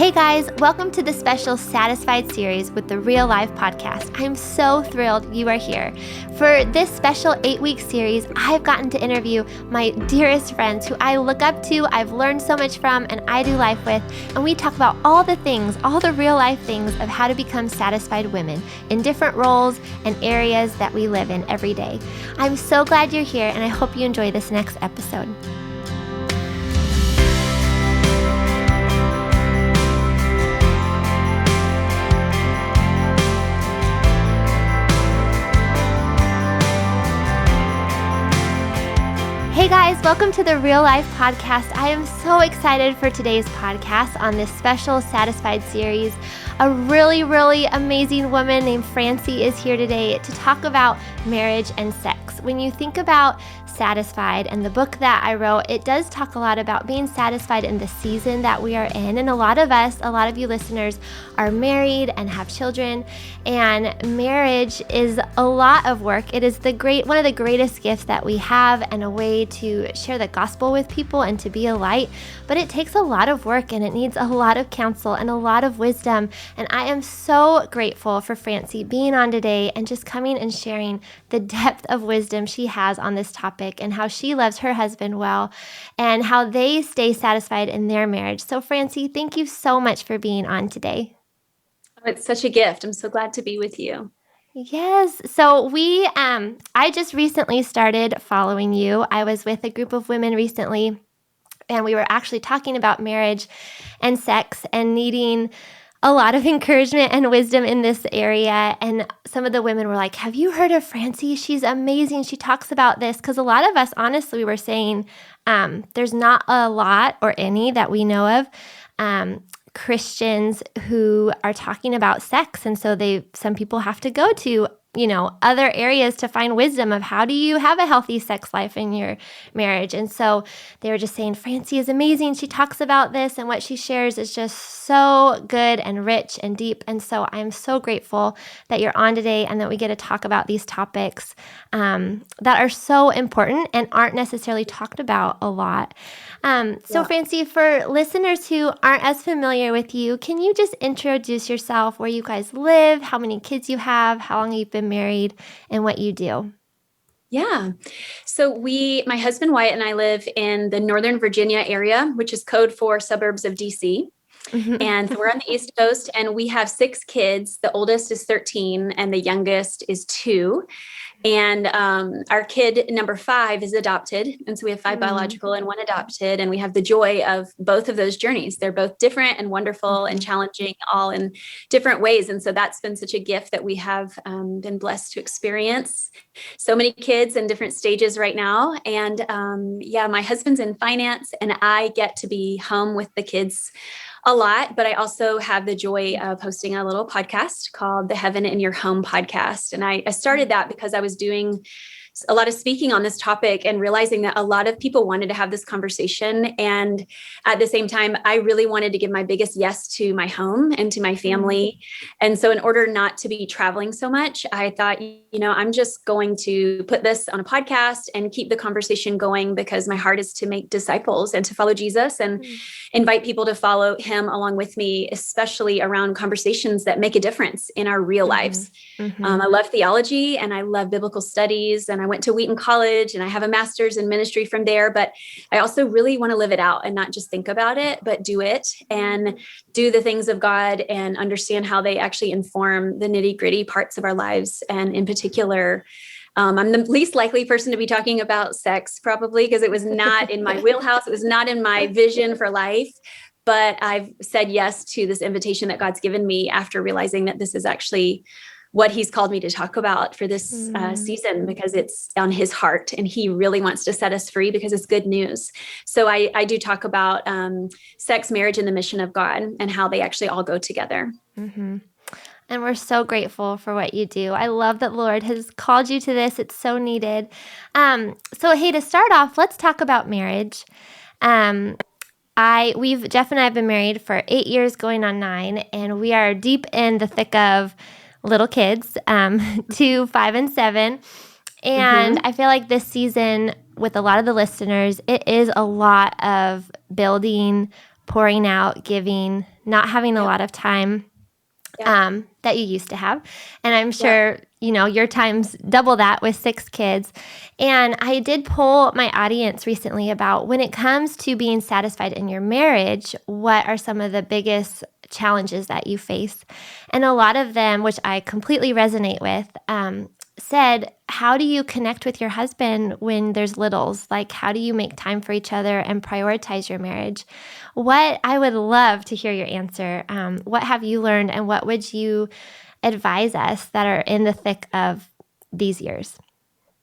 Hey guys, welcome to the special Satisfied series with the Real Life podcast. I'm so thrilled you are here. For this special 8-week series, I've gotten to interview my dearest friends who I look up to, I've learned so much from, and I do life with. And we talk about all the things, all the real life things of how to become satisfied women in different roles and areas that we live in every day. I'm so glad you're here, and I hope you enjoy this next episode. Hey guys, welcome to the Real Life podcast. I am so excited for today's podcast on this special Satisfied series. A really, really amazing woman named Francie is here today to talk about marriage and sex. When you think about Satisfied and the book that I wrote, it does talk a lot about being satisfied in the season that we are in. And a lot of you listeners are married and have children, and marriage is a lot of work. It is one of the greatest gifts that we have and a way to share the gospel with people and to be a light. But it takes a lot of work and it needs a lot of counsel and a lot of wisdom. And I am so grateful for Francie being on today and just coming and sharing the depth of wisdom she has on this topic and how she loves her husband well and how they stay satisfied in their marriage. So Francie, thank you so much for being on today. Oh, it's such a gift. I'm so glad to be with you. Yes. So I just recently started following you. I was with a group of women recently, and we were actually talking about marriage and sex and needing a lot of encouragement and wisdom in this area. And some of the women were like, have you heard of Francie? She's amazing. She talks about this. Because a lot of us, honestly, were saying there's not a lot or any that we know of Christians who are talking about sex. And so some people have to go to other areas to find wisdom of how do you have a healthy sex life in your marriage. And so they were just saying, Francie is amazing. She talks about this, and what she shares is just so good and rich and deep. And so I'm so grateful that you're on today and that we get to talk about these topics that are so important and aren't necessarily talked about a lot. So Francie, for listeners who aren't as familiar with you, can you just introduce yourself, where you guys live, how many kids you have, how long you've been married, and what you do? Yeah. So my husband Wyatt and I live in the Northern Virginia area, which is code for suburbs of DC. And so we're on the East Coast, and we have 6 kids. The oldest is 13 and the youngest is 2. And our kid number 5 is adopted. And so we have 5 biological and 1 adopted. And we have the joy of both of those journeys. They're both different and wonderful and challenging, all in different ways. And so that's been such a gift that we have been blessed to experience. So many kids in different stages right now. And my husband's in finance, and I get to be home with the kids a lot, but I also have the joy of hosting a little podcast called the Heaven in Your Home podcast. And I started that because I was doing a lot of speaking on this topic and realizing that a lot of people wanted to have this conversation. And at the same time, I really wanted to give my biggest yes to my home and to my family. And so in order not to be traveling so much, I thought, I'm just going to put this on a podcast and keep the conversation going, because my heart is to make disciples and to follow Jesus and invite people to follow him along with me, especially around conversations that make a difference in our real lives. I love theology and I love biblical studies, and I went to Wheaton College and I have a master's in ministry from there, but I also really want to live it out and not just think about it, but do it and do the things of God and understand how they actually inform the nitty-gritty parts of our lives. And in particular, I'm the least likely person to be talking about sex, probably, because it was not in my wheelhouse. It was not in my vision for life. But I've said yes to this invitation that God's given me after realizing that this is actually what he's called me to talk about for this season, because it's on his heart and he really wants to set us free because it's good news. So I do talk about sex, marriage, and the mission of God and how they actually all go together. And we're so grateful for what you do. I love that Lord has called you to this. It's so needed. So hey, to start off, let's talk about marriage. Jeff and I have been married for 8 years, going on 9, and we are deep in the thick of little kids, 2, 5, and 7. And I feel like this season, with a lot of the listeners, it is a lot of building pouring out, giving, not having a lot of time that you used to have. And I'm sure, your time's double that with 6 kids. And I did poll my audience recently about when it comes to being satisfied in your marriage, what are some of the biggest challenges that you face? And a lot of them, which I completely resonate with, said, how do you connect with your husband when there's littles? Like, how do you make time for each other and prioritize your marriage? What I would love to hear your answer. What have you learned, and what would you advise us that are in the thick of these years?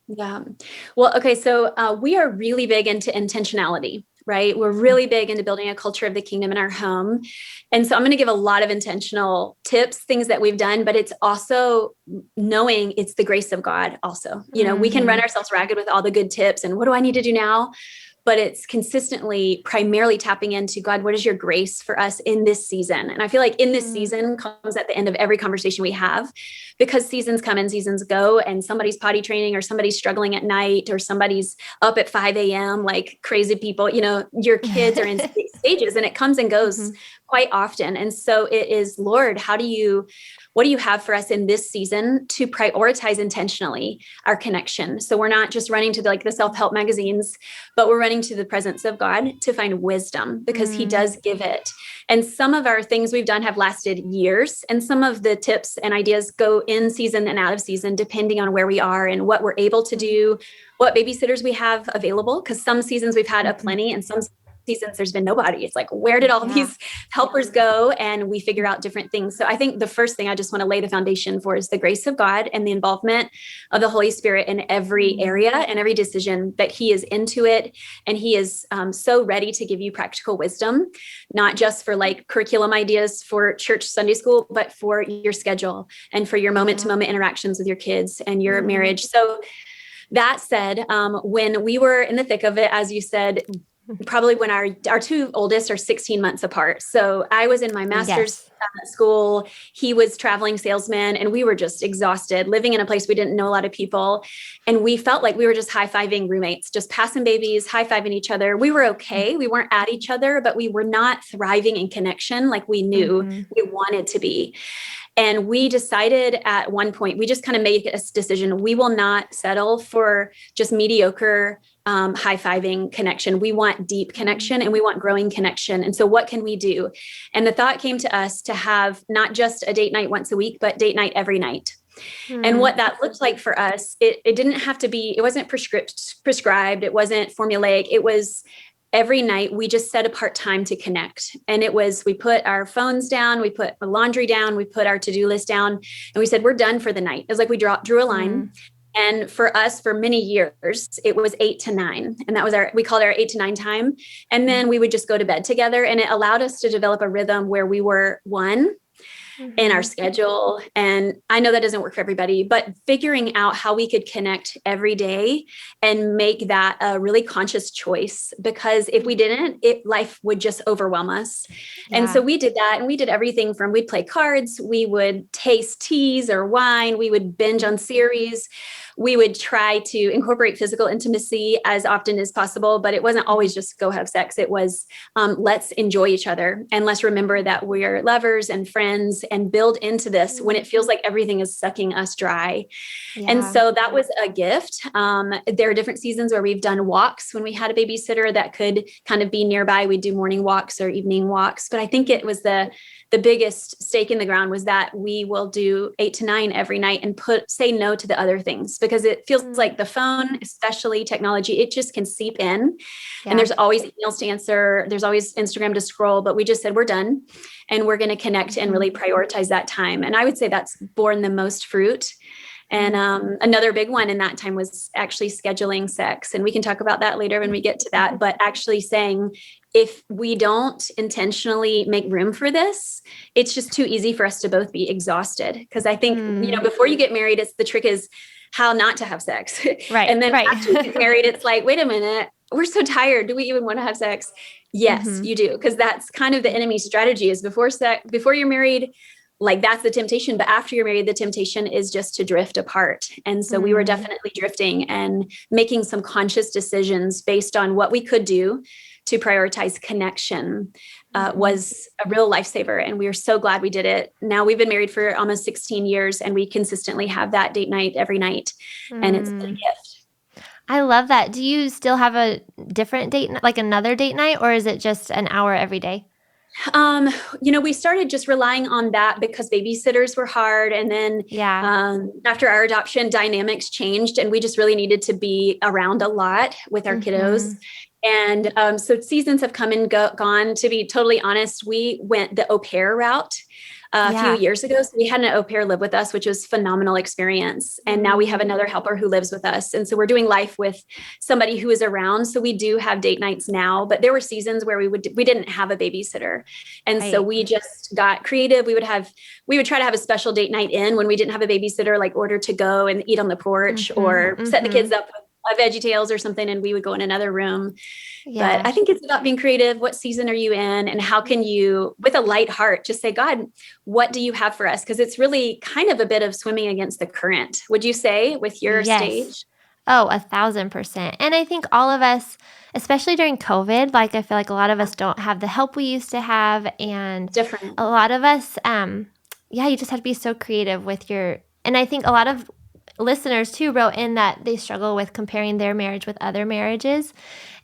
Yeah. Well, okay. So we are really big into intentionality, right? We're really big into building a culture of the kingdom in our home. And so I'm going to give a lot of intentional tips, things that we've done, but it's also knowing it's the grace of God also. We can run ourselves ragged with all the good tips and what do I need to do now? But it's consistently, primarily tapping into God, what is your grace for us in this season? And I feel like in this season comes at the end of every conversation we have, because seasons come and seasons go, and somebody's potty training, or somebody's struggling at night, or somebody's up at 5 a.m. like crazy people. Your kids are in stages, and it comes and goes quite often. And so it is, Lord, what do you have for us in this season to prioritize intentionally our connection? So we're not just running to the self-help magazines, but we're running to the presence of God to find wisdom, because he does give it. And some of our things we've done have lasted years. And some of the tips and ideas go in season and out of season, depending on where we are and what we're able to do, what babysitters we have available. Because some seasons we've had aplenty, and some seasons there's been nobody. It's like, where did all these helpers go? And we figure out different things. So I think the first thing I just want to lay the foundation for is the grace of God and the involvement of the Holy Spirit in every area and every decision, that he is into it. And he is so ready to give you practical wisdom, not just for curriculum ideas for church Sunday school, but for your schedule and for your moment to moment interactions with your kids and your marriage. So that said, when we were in the thick of it, as you said, probably when our 2 oldest are 16 months apart. So I was in my master's school. He was traveling salesman, and we were just exhausted, living in a place we didn't know a lot of people. And we felt like we were just high-fiving roommates, just passing babies, high-fiving each other. We were okay. We weren't at each other, but we were not thriving in connection like we knew we wanted to be. And we decided at one point, we just kind of made a decision. We will not settle for just mediocre high-fiving connection. We want deep connection, and we want growing connection. And so what can we do? And the thought came to us to have not just a date night once a week, but date night every night. And what that looked like for us, it didn't have to be, it wasn't prescribed. It wasn't formulaic. It was every night we just set apart time to connect. And it was, we put our phones down, we put the laundry down, we put our to-do list down, and we said, we're done for the night. It was like we drew a line. And for us, for many years, it was 8 to 9. And that was we called it our 8 to 9 time. And then we would just go to bed together. And it allowed us to develop a rhythm where we were one in our schedule. And I know that doesn't work for everybody, but figuring out how we could connect every day and make that a really conscious choice, because if we didn't, life would just overwhelm us. And so we did that, and we did everything from, we'd play cards, we would taste teas or wine, we would binge on series. We would try to incorporate physical intimacy as often as possible, but it wasn't always just go have sex. It was let's enjoy each other, and let's remember that we're lovers and friends, and build into this when it feels like everything is sucking us dry. And so that was a gift. There are different seasons where we've done walks when we had a babysitter that could kind of be nearby. We'd do morning walks or evening walks. But I think it was the biggest stake in the ground was that we will do 8 to 9 every night and say no to the other things, because it feels like the phone, especially technology, it just can seep in and there's always emails to answer. There's always Instagram to scroll, but we just said, we're done, and we're going to connect and really prioritize that time. And I would say that's borne the most fruit. And another big one in that time was actually scheduling sex. And we can talk about that later when we get to that, but actually saying, if we don't intentionally make room for this, it's just too easy for us to both be exhausted. Because I think, before you get married, the trick is how not to have sex. Right. And then after you get married, it's like, wait a minute, we're so tired. Do we even want to have sex? Yes, you do. Because that's kind of the enemy's strategy, is before you're married, like that's the temptation. But after you're married, the temptation is just to drift apart. And so we were definitely drifting and making some conscious decisions based on what we could do to prioritize connection. was a real lifesaver. And we are so glad we did it. Now we've been married for almost 16 years and we consistently have that date night every night. And it's been a gift. I love that. Do you still have a different date, like another date night, or is it just an hour every day? We started just relying on that because babysitters were hard. And then after our adoption, dynamics changed and we just really needed to be around a lot with our kiddos. And so seasons have come and gone. To be totally honest, we went the au pair route a few years ago. So we had an au pair live with us, which was a phenomenal experience. And now we have another helper who lives with us. And so we're doing life with somebody who is around. So we do have date nights now, but there were seasons where we didn't have a babysitter. And so we just got creative. We would try to have a special date night in when we didn't have a babysitter, like order to go and eat on the porch or set the kids up with VeggieTales or something, and we would go in another room. But I think it's about being creative. What season are you in? And how can you, with a light heart, just say, God, what do you have for us? Because it's really kind of a bit of swimming against the current, would you say, with your stage? Oh, 1,000%. And I think all of us, especially during COVID, like I feel like a lot of us don't have the help we used to have. And a lot of us, you just have to be so creative with and I think a lot of listeners too wrote in that they struggle with comparing their marriage with other marriages.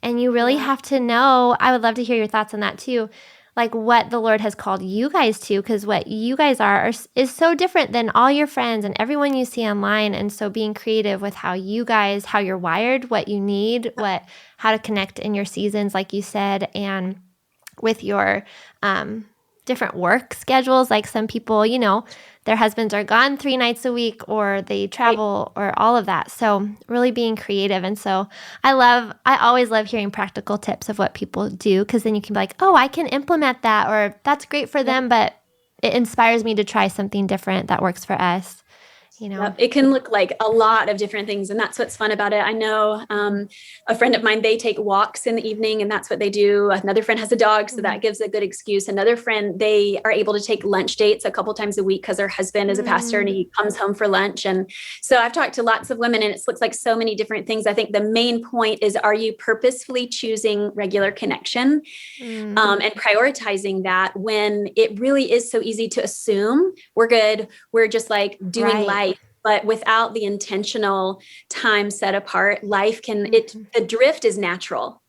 And you really have to know, I would love to hear your thoughts on that too, like what the Lord has called you guys to, because what you guys is so different than all your friends and everyone you see online. And so being creative with how you're wired, what you need, how to connect in your seasons, like you said, and with your different work schedules. Like some people, their husbands are gone 3 nights a week or they travel or all of that. So really being creative. And so I always love hearing practical tips of what people do, because then you can be like, oh, I can implement that, or that's great for them, but it inspires me to try something different that works for us. It can look like a lot of different things. And that's what's fun about it. I know a friend of mine, they take walks in the evening and that's what they do. Another friend has a dog, so that gives a good excuse. Another friend, they are able to take lunch dates a couple times a week because her husband is a pastor and he comes home for lunch. And so I've talked to lots of women and it looks like so many different things. I think the main point is, are you purposefully choosing regular connection and prioritizing that when it really is so easy to assume we're good, we're just like doing life. But without the intentional time set apart, life the drift is natural.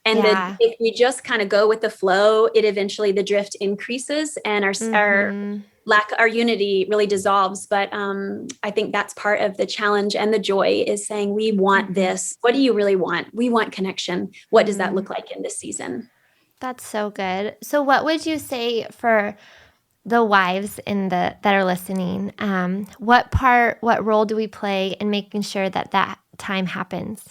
And if we just kind of go with the flow, the drift increases and our unity really dissolves. But I think that's part of the challenge and the joy is saying, we want this. What do you really want? We want connection. What does that look like in this season? That's so good. So what would you say for the wives that are listening? What role do we play in making sure that time happens?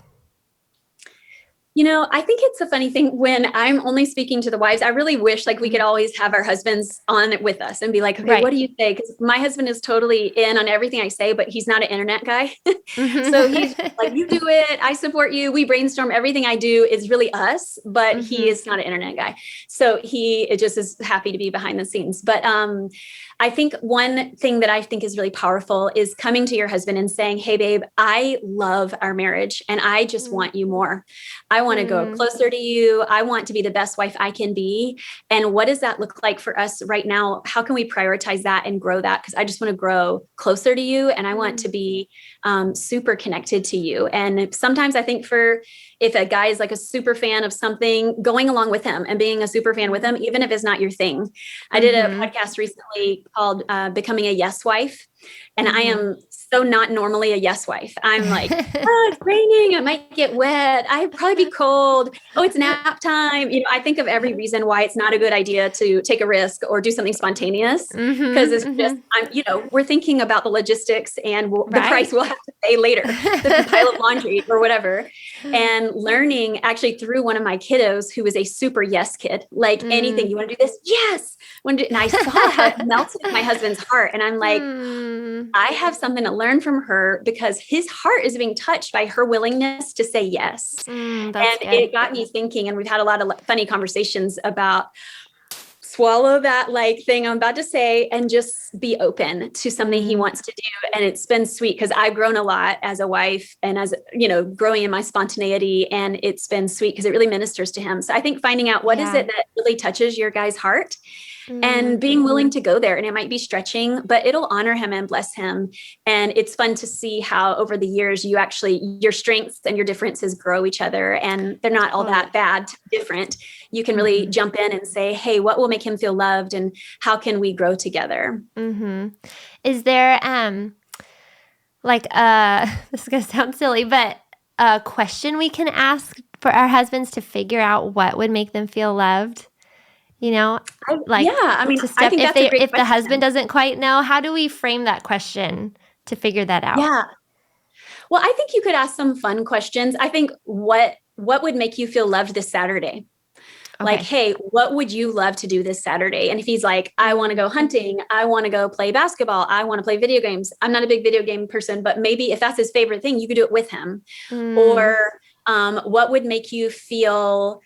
I think it's a funny thing when I'm only speaking to the wives. I really wish we could always have our husbands on it with us and be like, okay, what do you say? Because my husband is totally in on everything I say, but he's not an internet guy. So he's like, you do it. I support you. We brainstorm. Everything I do is really us, but he is not an internet guy. So he just is happy to be behind the scenes. But I think one thing that I think is really powerful is coming to your husband and saying, hey, babe, I love our marriage and I just want you more. I want to go closer to you. I want to be the best wife I can be. And what does that look like for us right now? How can we prioritize that and grow that? Because I just want to grow closer to you and I want to be super connected to you. And sometimes I think if a guy is like a super fan of something, going along with him and being a super fan with him, even if it's not your thing. I did a podcast recently called Becoming a Yes Wife. And I am so not normally a yes wife. I'm like, oh, it's raining. I might get wet. I'd probably be cold. Oh, it's nap time. I think of every reason why it's not a good idea to take a risk or do something spontaneous. Because it's just, we're thinking about the logistics and the price we'll have to pay later, the pile of laundry or whatever. And learning actually through one of my kiddos who is a super yes kid, like anything, you want to do this? Yes. And I saw how it melted my husband's heart. And I'm like, I have something to learn from her because his heart is being touched by her willingness to say yes. And it got me thinking, and we've had a lot of funny conversations about swallow that like thing I'm about to say and just be open to something he wants to do. And it's been sweet because I've grown a lot as a wife and as, growing in my spontaneity. And it's been sweet because it really ministers to him. So I think finding out what is it that really touches your guy's heart and being willing to go there. And it might be stretching, but it'll honor him and bless him. And it's fun to see how over the years your strengths and your differences grow each other. And they're not all that bad, different. You can really jump in and say, hey, what will make him feel loved? And how can we grow together? Is there this is going to sound silly, but a question we can ask for our husbands to figure out what would make them feel loved? I think that's a great if the husband doesn't quite know, how do we frame that question to figure that out? Yeah. Well, I think you could ask some fun questions. I think what would make you feel loved this Saturday? Okay. Like, hey, what would you love to do this Saturday? And if he's like, I want to go hunting, I want to go play basketball, I want to play video games. I'm not a big video game person, but maybe if that's his favorite thing, you could do it with him. Or what would make you feel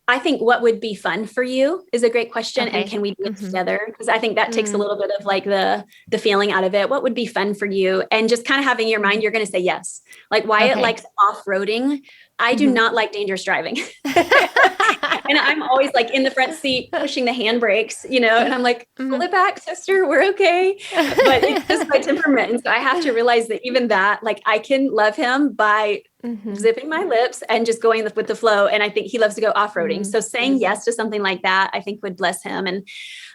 I think what would be fun for you is a great question. Okay. And can we do it together? Because I think that takes a little bit of like the feeling out of it. What would be fun for you? And just kind of having in your mind, you're going to say yes. Like Wyatt likes off-roading. I do not like dangerous driving. And I'm always like in the front seat pushing the handbrakes, and I'm like, pull it back, sister, we're okay. But it's just my temperament. And so I have to realize that even that, like I can love him by zipping my lips and just going with the flow. And I think he loves to go off-roading. So saying yes to something like that, I think would bless him. And,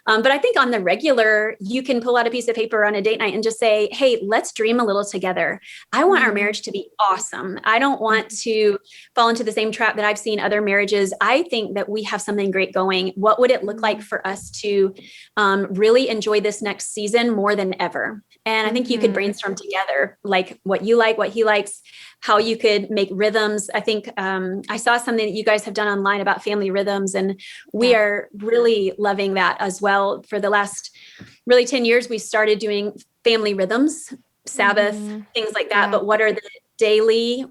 but I think on the regular, you can pull out a piece of paper on a date night and just say, hey, let's dream a little together. I want our marriage to be awesome. I don't want to fall into the same trap that I've seen other marriages. I think that we have something great going. What would it look like for us to really enjoy this next season more than ever? And I think you could brainstorm together, like what you like, what he likes, how you could make rhythms. I think I saw something that you guys have done online about family rhythms, and we are really loving that as well. For the last really 10 years, we started doing family rhythms, Sabbath, things like that. But what are the daily,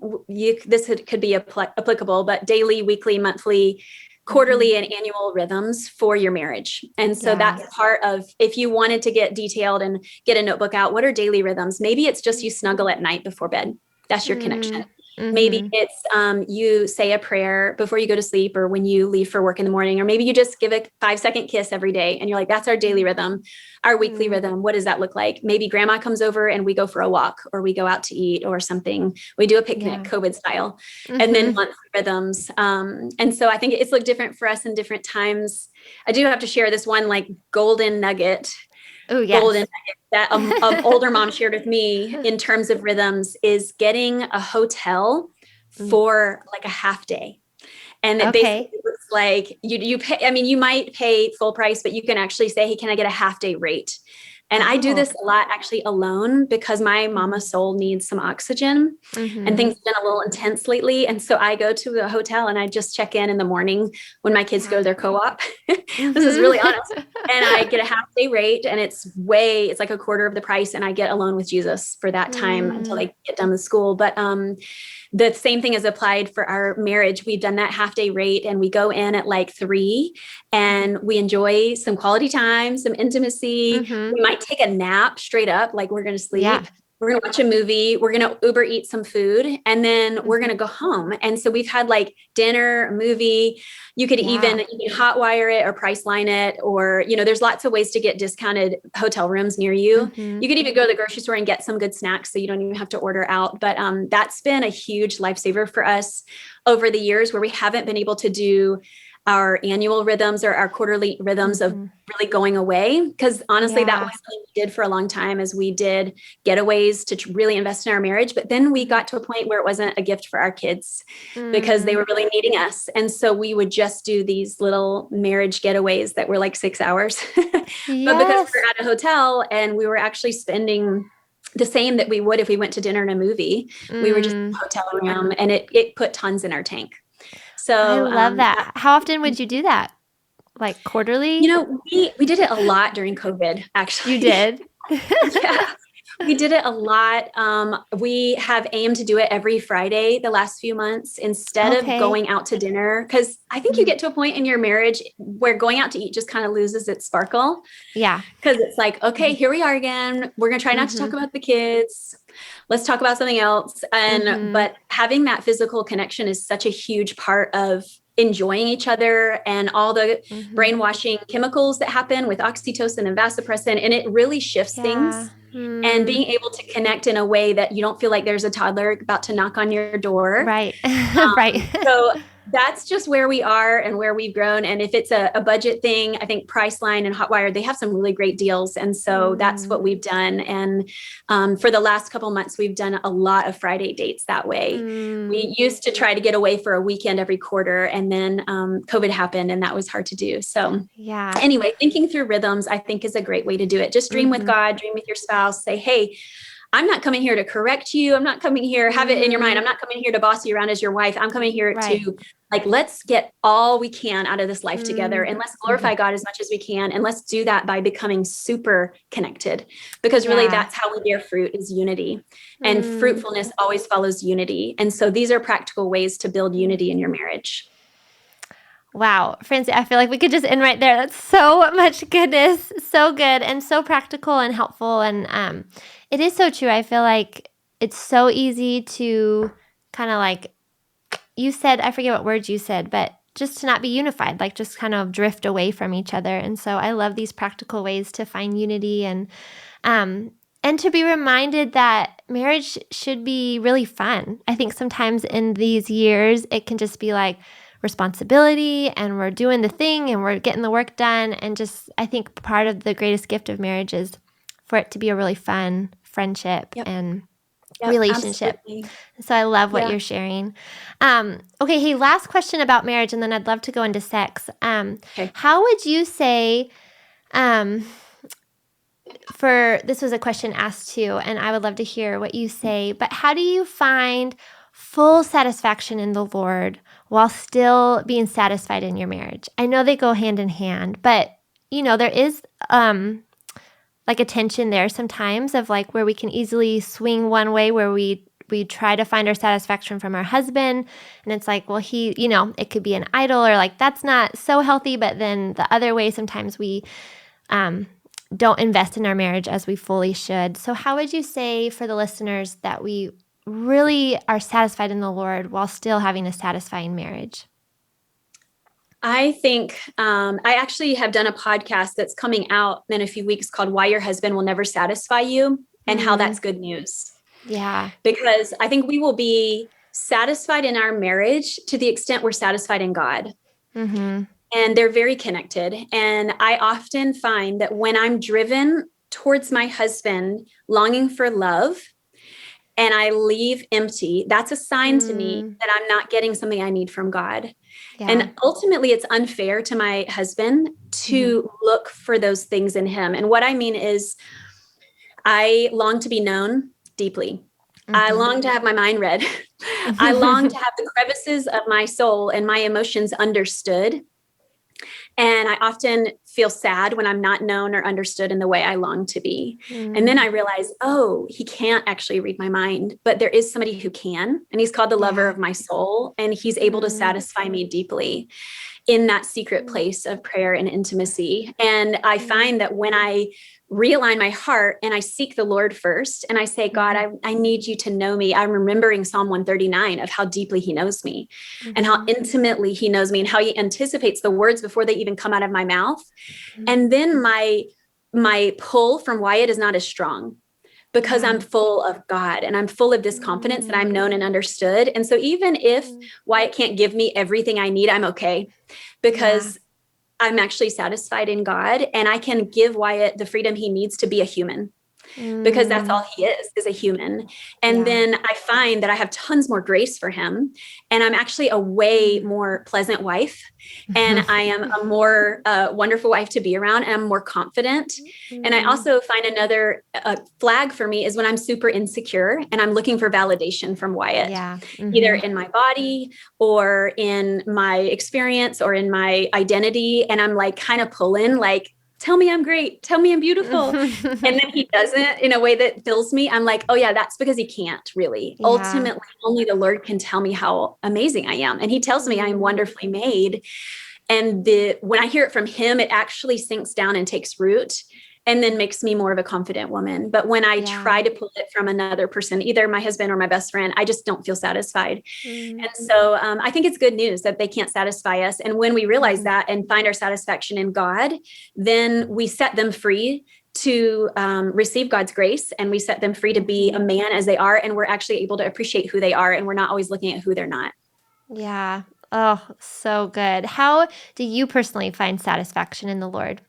this could be applicable, but daily, weekly, monthly, quarterly and annual rhythms for your marriage. And so that's part of, if you wanted to get detailed and get a notebook out, what are daily rhythms? Maybe it's just you snuggle at night before bed. That's your connection. Maybe it's you say a prayer before you go to sleep or when you leave for work in the morning, or maybe you just give a 5-second kiss every day and you're like, that's our daily rhythm, our weekly rhythm. What does that look like? Maybe grandma comes over and we go for a walk or we go out to eat or something. We do a picnic, COVID style, and then monthly rhythms. And so I think it's looked different for us in different times. I do have to share this one like golden nugget. Oh, yes. Golden nugget that an older mom shared with me in terms of rhythms is getting a hotel for like a half day. And it basically looks like you pay, I mean, you might pay full price, but you can actually say, hey, can I get a half day rate? And I do this a lot actually alone because my mama soul needs some oxygen and things have been a little intense lately. And so I go to a hotel and I just check in the morning when my kids go to their co-op. This is really honest. And I get a half day rate and it's like a quarter of the price. And I get alone with Jesus for that time until they get done with school. But the same thing is applied for our marriage. We've done that half day rate and we go in at like 3 and we enjoy some quality time, some intimacy. We might take a nap straight up, like we're going to sleep. Yeah. We're going to watch a movie. We're going to Uber eat some food and then we're going to go home. And so we've had like dinner, a movie. You could even you can hotwire it or price line it, or, there's lots of ways to get discounted hotel rooms near you. You could even go to the grocery store and get some good snacks so you don't even have to order out. But that's been a huge lifesaver for us over the years where we haven't been able to do our annual rhythms or our quarterly rhythms of really going away. Because honestly, that was something we did for a long time as we did getaways to really invest in our marriage. But then we got to a point where it wasn't a gift for our kids because they were really needing us. And so we would just do these little marriage getaways that were like 6 hours. But because we're at a hotel and we were actually spending the same that we would if we went to dinner and a movie, we were just in a hotel room and it put tons in our tank. So I love that. How often would you do that? Like quarterly? We did it a lot during COVID, actually. You did? Yeah. We did it a lot. We have aimed to do it every Friday the last few months instead of Okay. going out to dinner. Because I think you get to a point in your marriage where going out to eat just kind of loses its sparkle. Yeah. Because it's like, okay, here we are again. We're going to try not to talk Mm-hmm. about the kids. Let's talk about something else. Mm-hmm. But having that physical connection is such a huge part of enjoying each other and all the Mm-hmm. brainwashing chemicals that happen with oxytocin and vasopressin. And it really shifts Yeah. things. And Mm. being able to connect in a way that you don't feel like there's a toddler about to knock on your door. Right. Right. So that's just where we are and where we've grown. And if it's a budget thing, I think Priceline and Hotwire, they have some really great deals. And so that's what Mm. we've done. And for the last couple months, we've done a lot of Friday dates that way. Mm. We used to try to get away for a weekend every quarter, and then COVID happened and that was hard to do. So Yeah. anyway, thinking through rhythms, I think is a great way to do it. Just dream with Mm-hmm. God, dream with your spouse, say, hey, I'm not coming here to correct you. I'm not coming here, have it in your mind. I'm not coming here to boss you around as your wife. I'm coming here Right. to like, let's get all we can out of this life together Mm. and let's glorify God as much as we can. And let's do that by becoming super connected because really Yeah. that's how we bear fruit is unity, and Mm. fruitfulness always follows unity. And so these are practical ways to build unity in your marriage. Wow, Francie, I feel like we could just end right there. That's so much goodness, so good, and so practical and helpful. And it is so true. I feel like it's so easy to kind of like you said. I forget what words you said, but just to not be unified, like just kind of drift away from each other. And so I love these practical ways to find unity and to be reminded that marriage should be really fun. I think sometimes in these years it can just be like responsibility and we're doing the thing and we're getting the work done. And just, I think part of the greatest gift of marriage is for it to be a really fun friendship and relationship. Absolutely. So I love what Yeah. you're sharing. Okay, hey, last question about marriage, and then I'd love to go into sex. Okay. How would you say, for this was a question asked too, and I would love to hear what you say, but how do you find full satisfaction in the Lord while still being satisfied in your marriage? I know they go hand in hand, but there is like a tension there sometimes of like where we can easily swing one way where we try to find our satisfaction from our husband, and it's like, well, he, it could be an idol, or like that's not so healthy, but then the other way sometimes we don't invest in our marriage as we fully should. So how would you say for the listeners that we really are satisfied in the Lord while still having a satisfying marriage? I think I actually have done a podcast that's coming out in a few weeks called Why Your Husband Will Never Satisfy You and How That's Good News. Yeah. Because I think we will be satisfied in our marriage to the extent we're satisfied in God. Mm-hmm. And they're very connected. And I often find that when I'm driven towards my husband, longing for love, and I leave empty, that's a sign to me that I'm not getting something I need from God. Yeah. And ultimately, it's unfair to my husband to look for those things in him. And what I mean is, I long to be known deeply. I long to have my mind read. I long to have the crevices of my soul and my emotions understood. And I often feel sad when I'm not known or understood in the way I long to be. And then I realize, oh, he can't actually read my mind, but there is somebody who can. And he's called the lover of my soul. And he's able to satisfy me deeply in that secret place of prayer and intimacy. And I find that when I realign my heart and I seek the Lord first and I say, God, I need you to know me. I'm remembering Psalm 139 of how deeply he knows me and how intimately he knows me and how he anticipates the words before they even come out of my mouth. And then my pull from Wyatt is not as strong because I'm full of God and I'm full of this confidence that I'm known and understood. And so even if Wyatt can't give me everything I need, I'm okay because I'm actually satisfied in God and I can give Wyatt the freedom he needs to be a human. Because that's all he is a human. And then I find that I have tons more grace for him. And I'm actually a way more pleasant wife. And I am a more wonderful wife to be around. And I'm more confident. And I also find another flag for me is when I'm super insecure and I'm looking for validation from Wyatt, either in my body or in my experience or in my identity. And I'm like kind of pulling like, tell me I'm great. Tell me I'm beautiful. And then he doesn't in a way that fills me. I'm like, oh yeah, that's because he can't really. Yeah. Ultimately, only the Lord can tell me how amazing I am. And he tells me I am wonderfully made. And when I hear it from him, it actually sinks down and takes root and then makes me more of a confident woman. But when I try to pull it from another person, either my husband or my best friend, I just don't feel satisfied. And so I think it's good news that they can't satisfy us. And when we realize that and find our satisfaction in God, then we set them free to receive God's grace, and we set them free to be a man as they are. And we're actually able to appreciate who they are, and we're not always looking at who they're not. Yeah. Oh, so good. How do you personally find satisfaction in the Lord?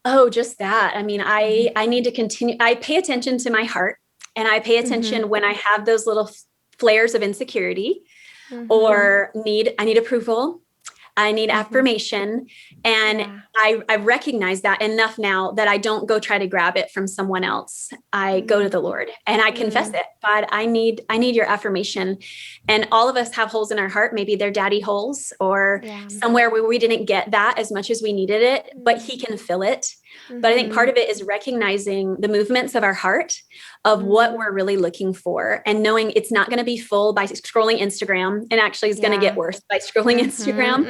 Oh, just that. I mean, I need to continue. I pay attention to my heart, and I pay attention when I have those little flares of insecurity or I need approval. I need affirmation. And I recognize that enough now that I don't go try to grab it from someone else. I go to the Lord and I confess it. God, I need your affirmation. And all of us have holes in our heart. Maybe they're daddy holes or somewhere where we didn't get that as much as we needed it, but he can fill it. But I think part of it is recognizing the movements of our heart, of what we're really looking for, and knowing it's not going to be full by scrolling Instagram, and actually it's going to get worse by scrolling Instagram.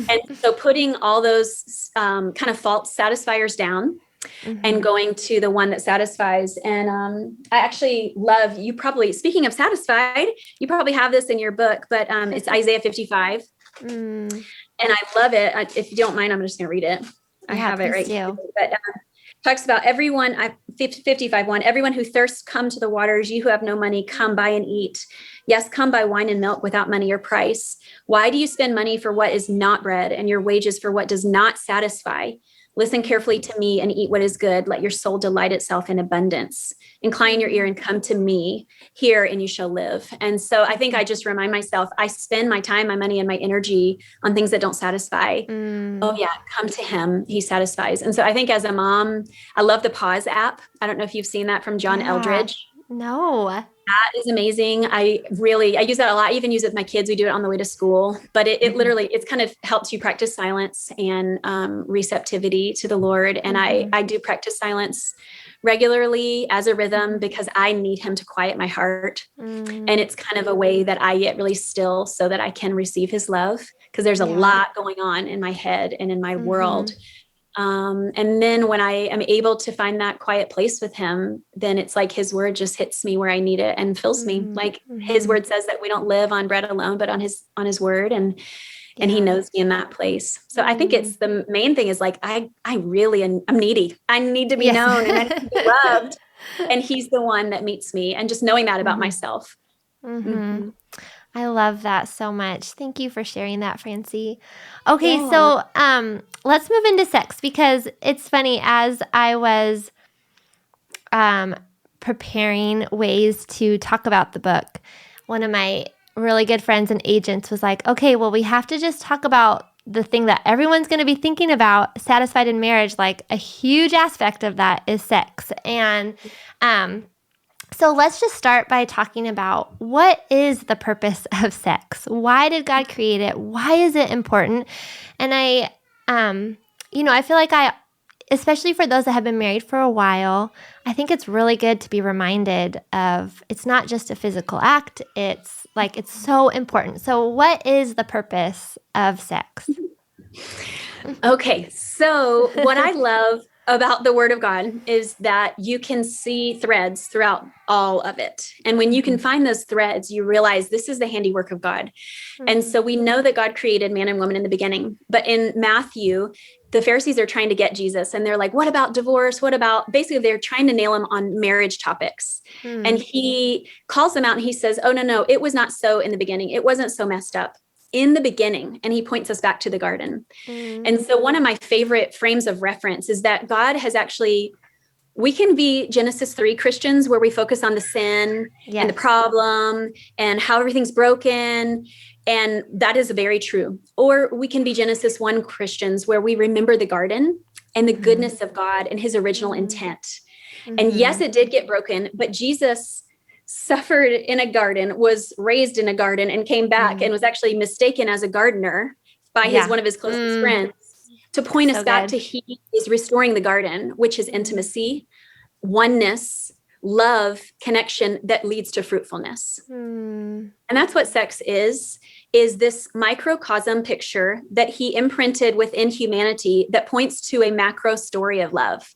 And so putting all those kind of false satisfiers down and going to the one that satisfies. And I actually love, you probably, speaking of satisfied, you probably have this in your book, but it's Isaiah 55. And I love it. If you don't mind, I'm just going to read it. I have it right here. But talks about 55:1, everyone who thirsts, come to the waters. You who have no money, come buy and eat. Yes, come buy wine and milk without money or price. Why do you spend money for what is not bread, and your wages for what does not satisfy? Listen carefully to me and eat what is good. Let your soul delight itself in abundance. Incline your ear and come to me. Hear and you shall live. And so I think I just remind myself, I spend my time, my money, and my energy on things that don't satisfy. Oh yeah, come to him. He satisfies. And so I think as a mom, I love the Pause app. I don't know if you've seen that from John Eldredge. No. That is amazing. I use that a lot. I even use it with my kids. We do it on the way to school, but it literally, it's kind of helps you practice silence and receptivity to the Lord. And I do practice silence regularly as a rhythm because I need him to quiet my heart. And it's kind of a way that I get really still so that I can receive his love, because there's a lot going on in my head and in my world. And then when I am able to find that quiet place with him, then it's like his word just hits me where I need it and fills me. Like his word says that we don't live on bread alone, but on his word. And he knows me in that place. So I think it's the main thing is like, I really am, I'm needy. I need to be known and I need to be loved. And he's the one that meets me, and just knowing that about myself. I love that so much. Thank you for sharing that, Francie. Okay, so let's move into sex, because it's funny, as I was preparing ways to talk about the book, one of my really good friends and agents was like, okay, well, we have to just talk about the thing that everyone's going to be thinking about, satisfied in marriage. Like a huge aspect of that is sex. And so let's just start by talking about, what is the purpose of sex? Why did God create it? Why is it important? And I feel like especially for those that have been married for a while, I think it's really good to be reminded of, it's not just a physical act. It's so important. So what is the purpose of sex? Okay. So what I love about the Word of God is that you can see threads throughout all of it. And when you can find those threads, you realize this is the handiwork of God. And so we know that God created man and woman in the beginning. But in Matthew, the Pharisees are trying to get Jesus, and they're like, what about divorce? What about, basically they're trying to nail him on marriage topics. And he calls them out and he says, oh, no, it was not so in the beginning. It wasn't so messed up in the beginning. And he points us back to the garden. And so one of my favorite frames of reference is that God has actually, we can be Genesis 3 Christians, where we focus on the sin and the problem and how everything's broken. And that is very true. Or we can be Genesis 1 Christians, where we remember the garden and the goodness of God and his original intent. And yes, it did get broken, but Jesus suffered in a garden, was raised in a garden, and came back and was actually mistaken as a gardener by one of his closest friends. to point So us back good. to He is restoring the garden, which is intimacy, oneness, love, connection that leads to fruitfulness. And that's what sex is this microcosm picture that He imprinted within humanity that points to a macro story of love,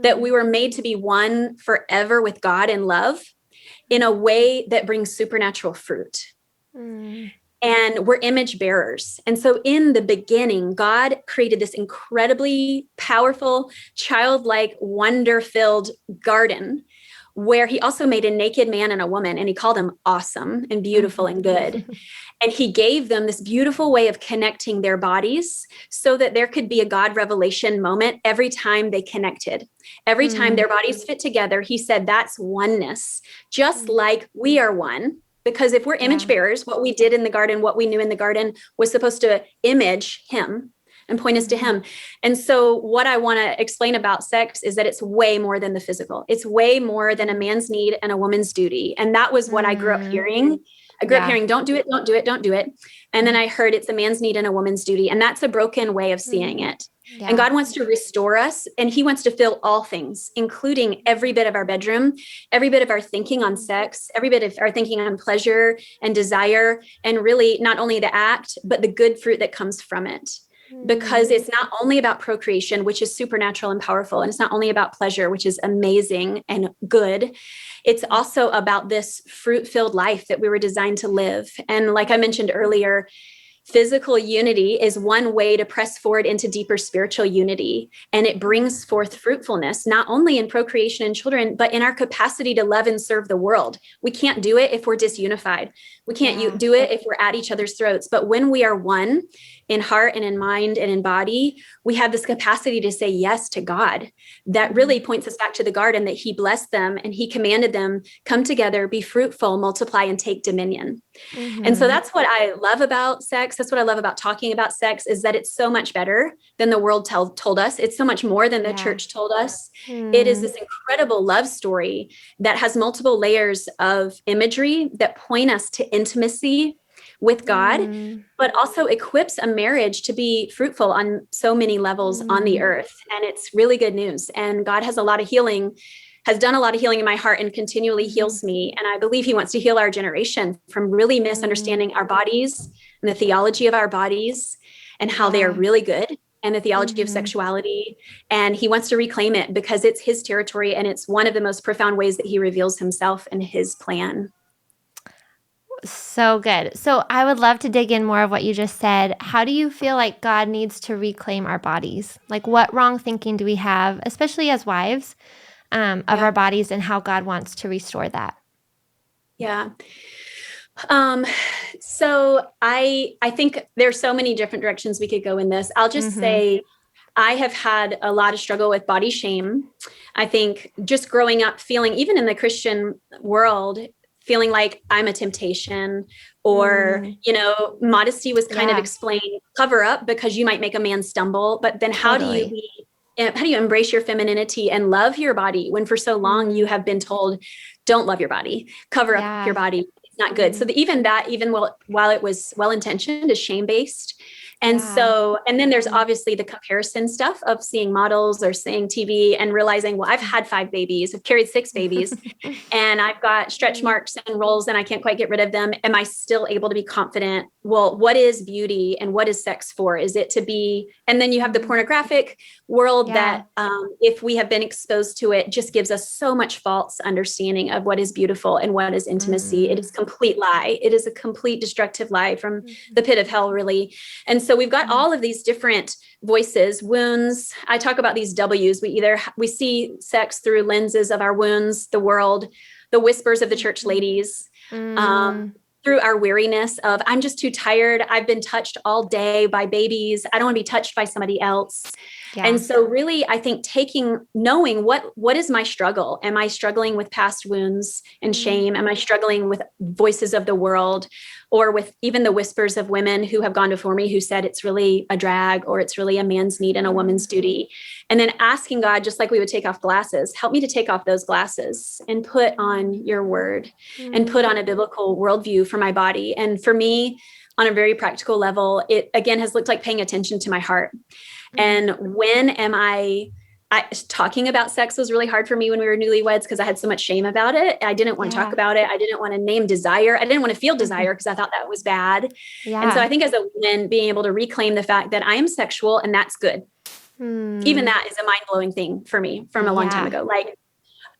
that we were made to be one forever with God in love in a way that brings supernatural fruit. And we're image bearers. And so in the beginning, God created this incredibly powerful, childlike, wonder-filled garden where He also made a naked man and a woman, and He called them awesome and beautiful and good. And He gave them this beautiful way of connecting their bodies so that there could be a God revelation moment every time they connected. Every time their bodies fit together, He said, that's oneness, just like we are one. Because if we're image bearers, what we did in the garden, what we knew in the garden was supposed to image Him and point us to Him. And so what I want to explain about sex is that it's way more than the physical. It's way more than a man's need and a woman's duty. And that was what I grew up hearing. I grew up hearing, don't do it, don't do it, don't do it. And then I heard it's a man's need and a woman's duty. And that's a broken way of seeing it. Yeah. And God wants to restore us, and He wants to fill all things, including every bit of our bedroom, every bit of our thinking on sex, every bit of our thinking on pleasure and desire, and really not only the act, but the good fruit that comes from it. Because it's not only about procreation, which is supernatural and powerful, and it's not only about pleasure, which is amazing and good. It's also about this fruit-filled life that we were designed to live. And like I mentioned earlier, physical unity is one way to press forward into deeper spiritual unity. And it brings forth fruitfulness, not only in procreation and children, but in our capacity to love and serve the world. We can't do it if we're disunified. We can't do it if we're at each other's throats. But when we are one in heart and in mind and in body, we have this capacity to say yes to God. That really points us back to the garden, that He blessed them and He commanded them, come together, be fruitful, multiply, and take dominion. And so that's what I love about sex. That's what I love about talking about sex, is that it's so much better than the world told us. It's so much more than the church told us. It is this incredible love story that has multiple layers of imagery that point us to intimacy with God, but also equips a marriage to be fruitful on so many levels on the earth. And it's really good news. And God has done a lot of healing in my heart and continually heals me. And I believe He wants to heal our generation from really misunderstanding our bodies and the theology of our bodies and how they are really good, and the theology of sexuality. And He wants to reclaim it because it's His territory, and it's one of the most profound ways that He reveals Himself and His plan. So good. So I would love to dig in more of what you just said. How do you feel like God needs to reclaim our bodies? Like, what wrong thinking do we have, especially as wives, of our bodies, and how God wants to restore that? Yeah. So I think there's so many different directions we could go in this. I'll just say I have had a lot of struggle with body shame. I think just growing up feeling, even in the Christian world, feeling like I'm a temptation, or, modesty was kind of explained, cover up because you might make a man stumble. But then how do you embrace your femininity and love your body when for so long you have been told, don't love your body, cover up your body, it's not good. So even while it was well-intentioned, is shame-based. And so, and then there's obviously the comparison stuff of seeing models or seeing TV and realizing, well, I've had 5 babies, I've carried 6 babies, and I've got stretch marks and rolls and I can't quite get rid of them. Am I still able to be confident? Well, what is beauty and what is sex for? Is it to be, and then you have the pornographic world that if we have been exposed to it, just gives us so much false understanding of what is beautiful and what is intimacy. It is a complete lie. It is a complete destructive lie from the pit of hell, really. And so we've got all of these different voices, wounds. I talk about these W's. We see sex through lenses of our wounds, the world, the whispers of the church ladies, through our weariness of, I'm just too tired. I've been touched all day by babies. I don't want to be touched by somebody else. Yeah. And so really, I think knowing what is my struggle? Am I struggling with past wounds and shame? Am I struggling with voices of the world, or with even the whispers of women who have gone before me who said it's really a drag, or it's really a man's need and a woman's duty? And then asking God, just like we would take off glasses, help me to take off those glasses and put on your word and put on a biblical worldview for my body. And for me, on a very practical level, it again has looked like paying attention to my heart. And when am talking about sex was really hard for me when we were newlyweds because I had so much shame about it. I didn't want to talk about it. I didn't want to name desire. I didn't want to feel desire because I thought that was bad. Yeah. And so I think as a woman, being able to reclaim the fact that I am sexual and that's good. Even that is a mind-blowing thing for me from a long time ago. Like,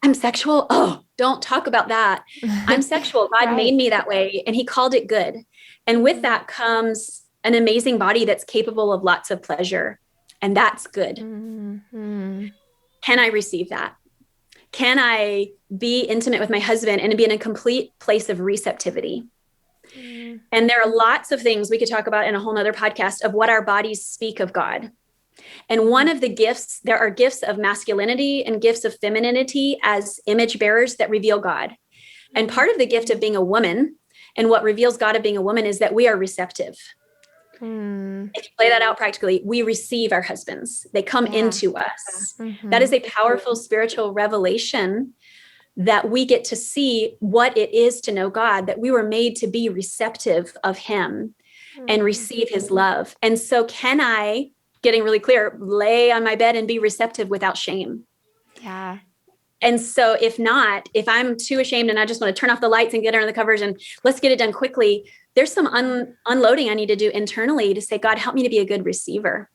I'm sexual. Oh, don't talk about that. I'm sexual. God made me that way and he called it good. And with that comes an amazing body that's capable of lots of pleasure. And that's good. Can I receive that? Can I be intimate with my husband and be in a complete place of receptivity? And there are lots of things we could talk about in a whole nother podcast of what our bodies speak of God. And one of the gifts, there are gifts of masculinity and gifts of femininity as image bearers that reveal God. And part of the gift of being a woman and what reveals God of being a woman is that we are receptive. If you play that out practically, we receive our husbands. They come into us. That is a powerful spiritual revelation that we get to see what it is to know God, that we were made to be receptive of him and receive his love. And so can I, getting really clear, lay on my bed and be receptive without shame? Yeah. And so if not, if I'm too ashamed and I just want to turn off the lights and get under the covers and let's get it done quickly, there's some unloading I need to do internally to say, God, help me to be a good receiver.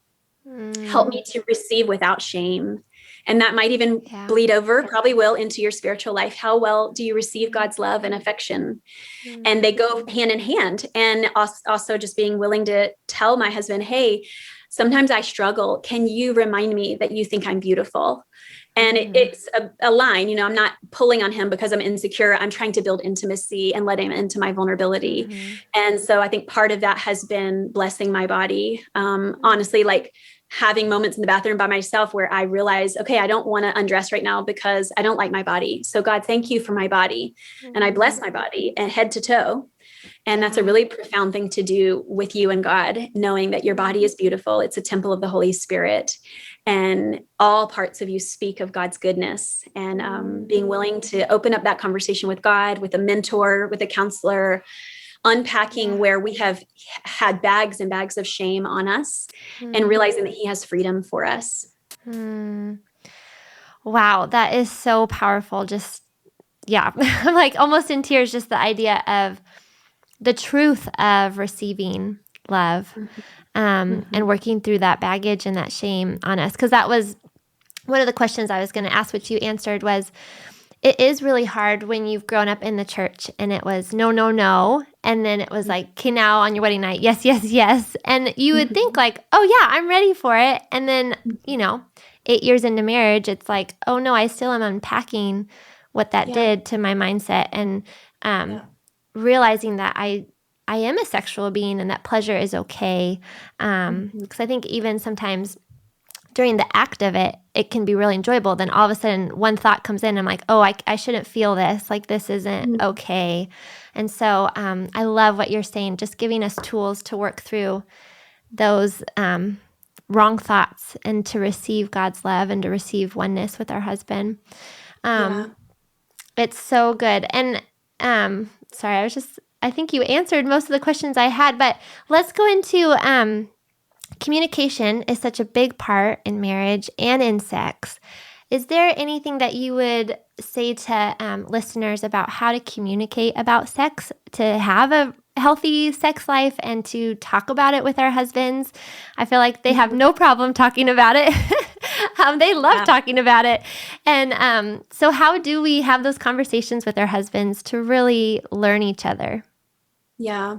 Help me to receive without shame. And that might even bleed over, probably will, into your spiritual life. How well do you receive God's love and affection? And they go hand in hand. And also just being willing to tell my husband, hey, sometimes I struggle. Can you remind me that you think I'm beautiful? And it's a line, you know, I'm not pulling on him because I'm insecure. I'm trying to build intimacy and let him into my vulnerability. And so I think part of that has been blessing my body. Honestly, like having moments in the bathroom by myself where I realize, okay, I don't want to undress right now because I don't like my body. So God, thank you for my body. And I bless my body and head to toe. And that's a really profound thing to do with you and God, knowing that your body is beautiful. It's a temple of the Holy Spirit. And all parts of you speak of God's goodness, and being willing to open up that conversation with God, with a mentor, with a counselor, unpacking where we have had bags and bags of shame on us and realizing that he has freedom for us. Wow, that is so powerful. Just, I'm like almost in tears, just the idea of the truth of receiving love and working through that baggage and that shame on us. Because that was one of the questions I was going to ask, which you answered, was it is really hard when you've grown up in the church and it was no, no, no. And then it was like, okay, now on your wedding night, yes, yes, yes. And you would think like, oh yeah, I'm ready for it. And then, 8 years into marriage, it's like, oh no, I still am unpacking what that did to my mindset, and realizing that I am a sexual being and that pleasure is okay. Because I think even sometimes during the act of it, it can be really enjoyable. Then all of a sudden one thought comes in. I'm like, oh, I shouldn't feel this. Like this isn't okay. And so I love what you're saying, just giving us tools to work through those wrong thoughts and to receive God's love and to receive oneness with our husband. It's so good. And sorry, I think you answered most of the questions I had, but let's go into communication is such a big part in marriage and in sex. Is there anything that you would say to listeners about how to communicate about sex, to have a healthy sex life and to talk about it with our husbands? I feel like they have no problem talking about it. They love talking about it. And so how do we have those conversations with our husbands to really learn each other? Yeah.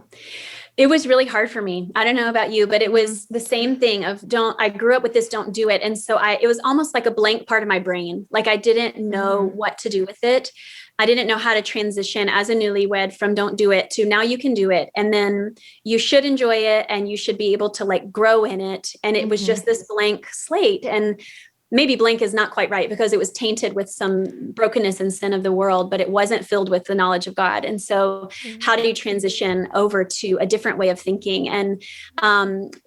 It was really hard for me. I don't know about you, but it was the same thing of I grew up with this, don't do it. And so it was almost like a blank part of my brain. Like I didn't know what to do with it. I didn't know how to transition as a newlywed from don't do it to now you can do it. And then you should enjoy it and you should be able to like grow in it. And it was just this blank slate. And maybe blank is not quite right because it was tainted with some brokenness and sin of the world, but it wasn't filled with the knowledge of God. And so how do you transition over to a different way of thinking? And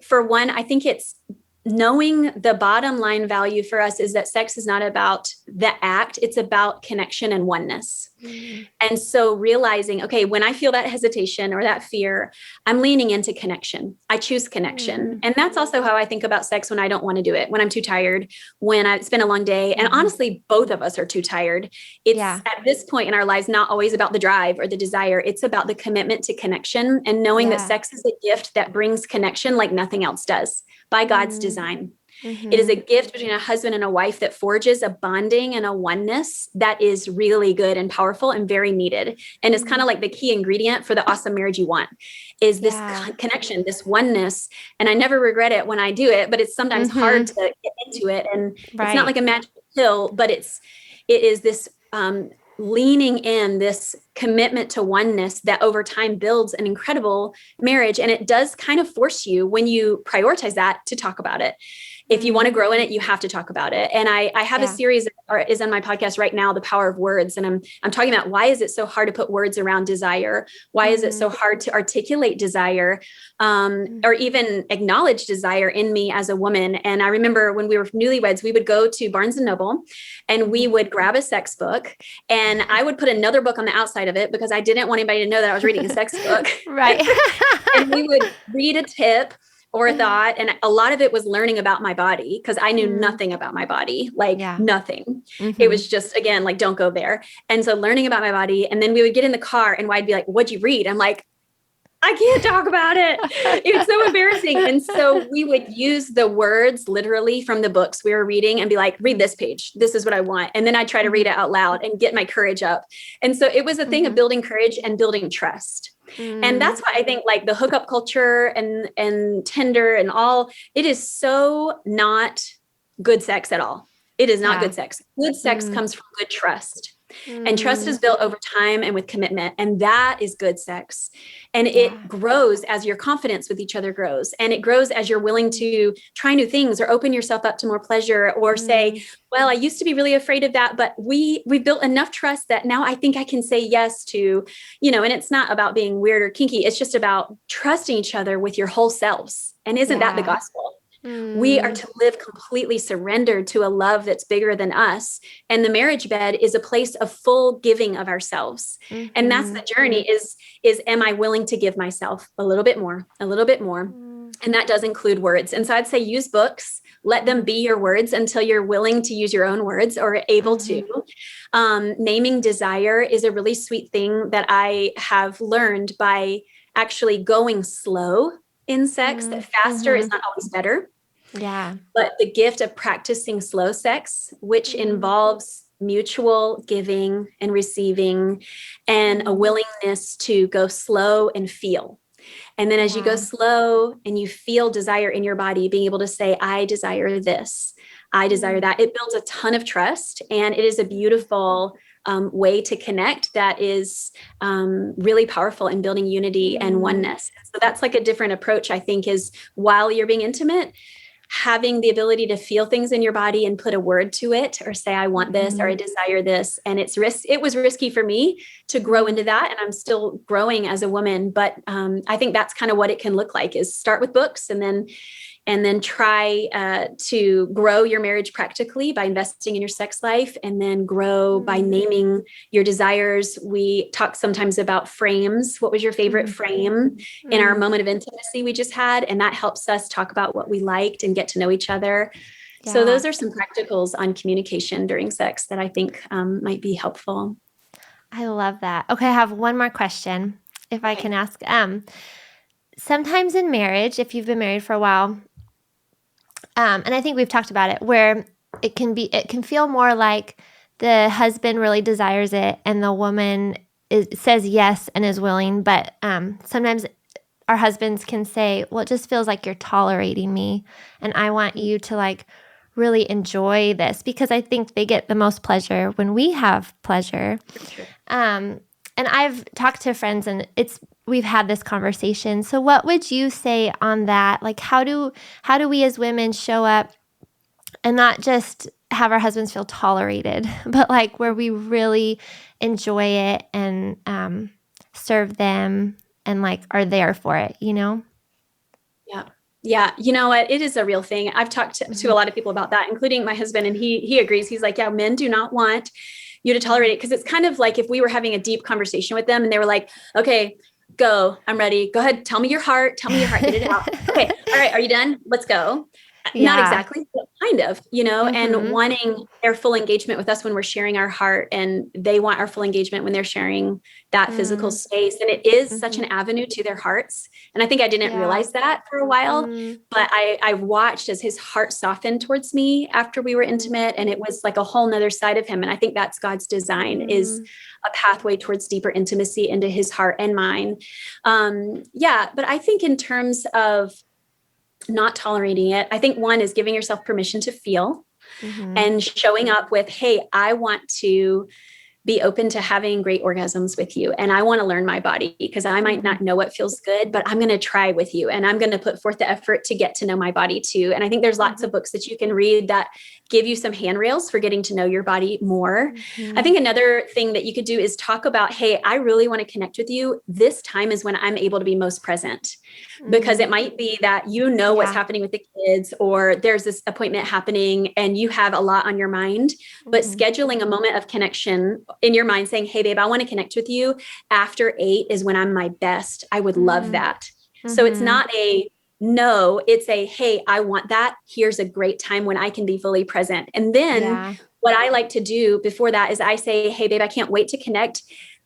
for one, I think it's knowing the bottom line value for us is that sex is not about the act. It's about connection and oneness. Mm. And so realizing, okay, when I feel that hesitation or that fear, I'm leaning into connection. I choose connection. Mm. And that's also how I think about sex when I don't want to do it, when I'm too tired, when it's been a long day. And honestly, both of us are too tired. It's Yeah. at this point in our lives, not always about the drive or the desire. It's about the commitment to connection and knowing that Yeah. sex is a gift that brings connection like nothing else does by God's design. It is a Mm-hmm. gift between a husband and a wife that forges a bonding and a oneness that is really good and powerful and very needed. And it's kind of like the key ingredient for the awesome marriage you want is this Yeah. connection, this oneness. And I never regret it when I do it, but it's sometimes hard to get into it. And it's not Right. like a magic pill, but it is this leaning in, this commitment to oneness that over time builds an incredible marriage. And it does kind of force you, when you prioritize that, to talk about it. If you want to grow in it, you have to talk about it. And I have a series that is on my podcast right now, The Power of Words. And I'm talking about why is it so hard to put words around desire? Why is it so hard to articulate desire, or even acknowledge desire in me as a woman? And I remember when we were newlyweds, we would go to Barnes and Noble and we would grab a sex book, and I would put another book on the outside of it because I didn't want anybody to know that I was reading a sex book. Right. And we would read a tip or a thought. And a lot of it was learning about my body because I knew nothing about my body, like nothing. It was just, again, like, don't go there. And so learning about my body. And then we would get in the car and I'd be like, what'd you read? I'm like, I can't talk about it. It's so embarrassing. And so we would use the words literally from the books we were reading and be like, read this page. This is what I want. And then I try to read it out loud and get my courage up. And so it was a thing of building courage and building trust. And that's why I think like the hookup culture and Tinder and all, it is so not good sex at all. It is not good sex. Good sex comes from good trust. And trust is built over time and with commitment. And that is good sex. And it grows as your confidence with each other grows. And it grows as you're willing to try new things or open yourself up to more pleasure or say, well, I used to be really afraid of that, but we built enough trust that now I think I can say yes to, and it's not about being weird or kinky. It's just about trusting each other with your whole selves. And isn't that the gospel? We are to live completely surrendered to a love that's bigger than us. And the marriage bed is a place of full giving of ourselves. And that's the journey is, am I willing to give myself a little bit more, a little bit more? And that does include words. And so I'd say use books, let them be your words until you're willing to use your own words or able to. Naming desire is a really sweet thing that I have learned by actually going slow in sex, that faster is not always better. Yeah. But the gift of practicing slow sex, which involves mutual giving and receiving and a willingness to go slow and feel. And then as you go slow and you feel desire in your body, being able to say, I desire this, I desire that, it builds a ton of trust. And it is a beautiful way to connect that is really powerful in building unity and oneness. So that's like a different approach, I think, is while you're being intimate, having the ability to feel things in your body and put a word to it or say, I want this or I desire this. And it was risky for me to grow into that. And I'm still growing as a woman, but I think that's kind of what it can look like is start with books and then try to grow your marriage practically by investing in your sex life, and then grow by naming your desires. We talk sometimes about frames. What was your favorite frame in our moment of intimacy we just had? And that helps us talk about what we liked and get to know each other. Yeah. So those are some practicals on communication during sex that I think might be helpful. I love that. Okay, I have one more question, if I can ask. Sometimes in marriage, if you've been married for a while, and I think we've talked about it, where it can feel more like the husband really desires it and the woman says yes and is willing, but sometimes our husbands can say, well, it just feels like you're tolerating me and I want you to like really enjoy this, because I think they get the most pleasure when we have pleasure. And I've talked to friends and we've had this conversation. So what would you say on that? Like, how do we as women show up and not just have our husbands feel tolerated, but like where we really enjoy it and serve them and like are there for it, Yeah. Yeah. You know what? It is a real thing. I've talked to a lot of people about that, including my husband, and he agrees. He's like, yeah, men do not want you to tolerate it. Cause it's kind of like if we were having a deep conversation with them and they were like, okay, go, I'm ready. Go ahead. Tell me your heart. Get it out. Okay. All right. Are you done? Let's go. Not exactly, but kind of, and wanting their full engagement with us when we're sharing our heart, and they want our full engagement when they're sharing that physical space. And it is such an avenue to their hearts. And I think I didn't realize that for a while, but I watched as his heart softened towards me after we were intimate, and it was like a whole nother side of him. And I think that's God's design is a pathway towards deeper intimacy into his heart and mine. But I think in terms of not tolerating it, I think one is giving yourself permission to feel and showing up with, hey, I want to be open to having great orgasms with you. And I want to learn my body because I might not know what feels good, but I'm going to try with you. And I'm going to put forth the effort to get to know my body too. And I think there's lots of books that you can read that give you some handrails for getting to know your body more. I think another thing that you could do is talk about, hey, I really want to connect with you. This time is when I'm able to be most present, because it might be that what's happening with the kids, or there's this appointment happening and you have a lot on your mind, but scheduling a moment of connection in your mind saying, hey, babe, I want to connect with you after 8 is when I'm my best. I would love that. So it's not no, it's a, hey, I want that. Here's a great time when I can be fully present. And then what I like to do before that is I say, hey, babe, I can't wait to connect.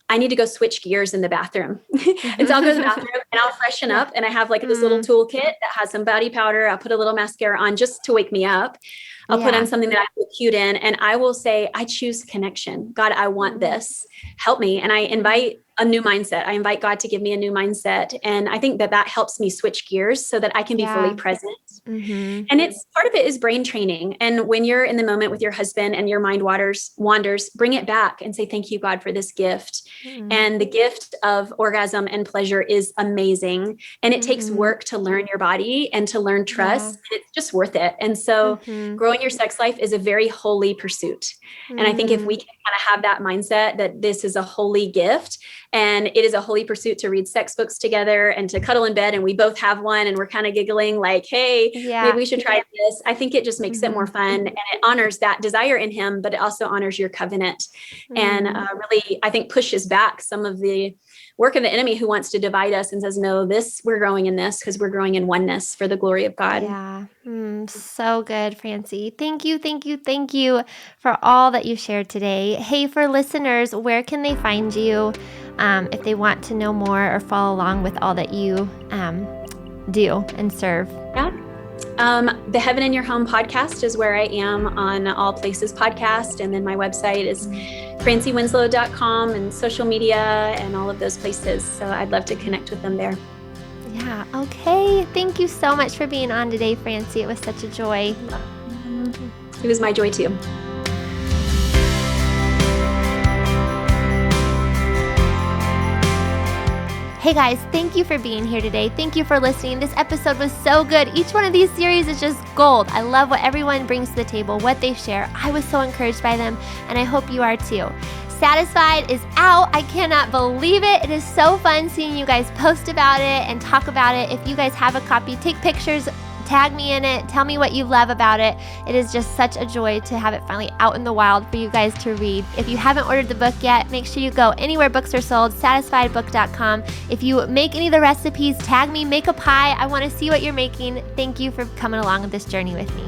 I need to go switch gears in the bathroom. And so I'll go to the bathroom and I'll freshen up. And I have like this little toolkit that has some body powder. I'll put a little mascara on just to wake me up. I'll put on something that I feel cute in, and I will say, I choose connection. God, I want this. Help me. And I invite a new mindset. I invite God to give me a new mindset. And I think that helps me switch gears so that I can be fully present. And it's part of it is brain training. And when you're in the moment with your husband and your mind wanders, bring it back and say, thank you, God, for this gift. And the gift of orgasm and pleasure is amazing. And it takes work to learn your body and to learn trust. It's just worth it. And so growing your sex life is a very holy pursuit. And I think if we can kind of have that mindset that this is a holy gift, and it is a holy pursuit to read sex books together and to cuddle in bed, and we both have one and we're kind of giggling like, hey, maybe we should try this. I think it just makes it more fun, and it honors that desire in him, but it also honors your covenant and really, I think, pushes back some of the work of the enemy who wants to divide us and says, no, we're growing in this because we're growing in oneness for the glory of God. Yeah. So good, Francie. Thank you for all that you shared today. Hey, for listeners, where can they find you if they want to know more or follow along with all that you do and serve? Yeah. The Heaven in Your Home podcast is where I am on all places podcast. And then my website is franciewinslow.com, and social media and all of those places. So I'd love to connect with them there. Yeah. Okay. Thank you so much for being on today, Francie. It was such a joy. It was my joy too. Hey guys, thank you for being here today. Thank you for listening. This episode was so good. Each one of these series is just gold. I love what everyone brings to the table, what they share. I was so encouraged by them, and I hope you are too. Satisfied is out. I cannot believe it. It is so fun seeing you guys post about it and talk about it. If you guys have a copy, take pictures, tag me in it, tell me what you love about it. It is just such a joy to have it finally out in the wild for you guys to read. If you haven't ordered the book yet, make sure you go anywhere books are sold, satisfiedbook.com. If you make any of the recipes, tag me, make a pie. I want to see what you're making. Thank you for coming along with this journey with me.